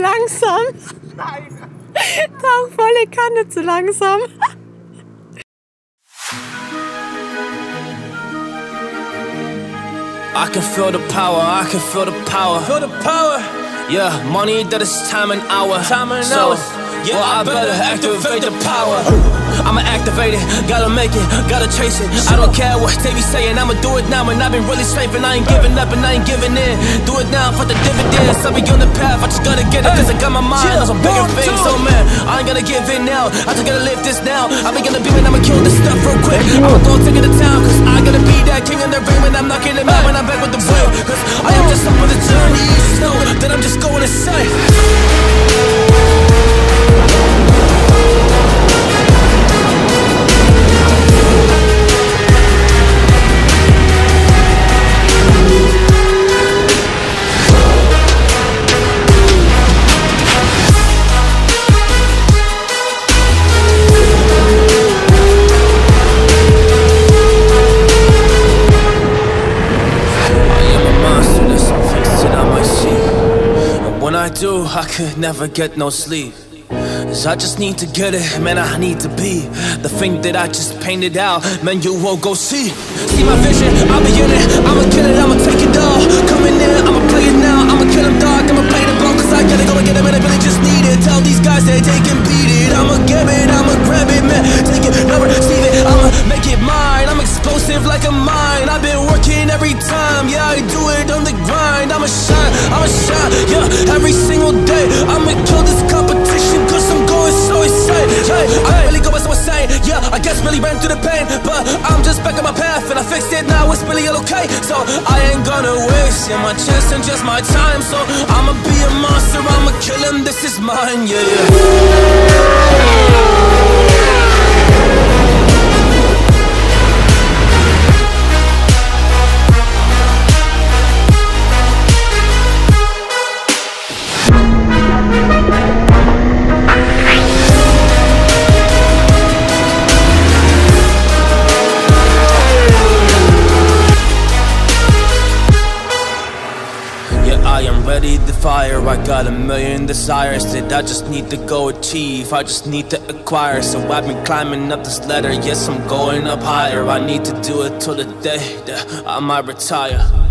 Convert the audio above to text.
langsam. Nein. Tauch volle Kanne zu langsam. I can feel the power, I can feel the power. Feel the power. Yeah, money that is time and hour. Time and hour. Yeah, well, I better activate the power. I'ma activate it, gotta make it, gotta chase it. I don't care what they be saying, I'ma do it now. And I've been really straight, and I ain't giving up and I ain't giving in. Do it now for the dividends. I'll be on the path, I just gotta get it. Cause I got my mind on some bigger things. So man, I ain't gonna give in now, I just gotta live this now. I be gonna be when I'ma kill this stuff real quick. I'ma go take it to town, cause I gotta be that king in the ring. When I'm knocking it out, when I'm back with the blame. Cause I am just up on the journey, you just know that I'm just going insane. I could never get no sleep. Cause I just need to get it, man, I need to be the thing that I just painted out, man, you won't go see. See my vision, I'll be in it, I'ma kill it, I'ma take it all. Coming in, I'ma play it now, I'ma kill him dog, I'ma play the ball. Cause I gotta go and get it, man, I really just need it. Tell these guys that they can beat it. I'ma get it, I'ma grab it, man, take it, never receive it. I'ma make it mine, I'm explosive like a mine. I've been working every time, yeah, I do it on the grind. I'ma shine, yeah, every single day. I'ma kill this competition cause I'm going so insane. Hey, I really go so insane. Yeah, I guess really ran through the pain, but I'm just back on my path and I fixed it now. It's really all okay. So I ain't gonna waste my chance and just my time. So I'ma be a monster, I'ma kill him. This is mine, yeah, fire. I got a million desires that I just need to go achieve, I just need to acquire. So I've been climbing up this ladder, yes I'm going up higher. I need to do it till the day that I might retire.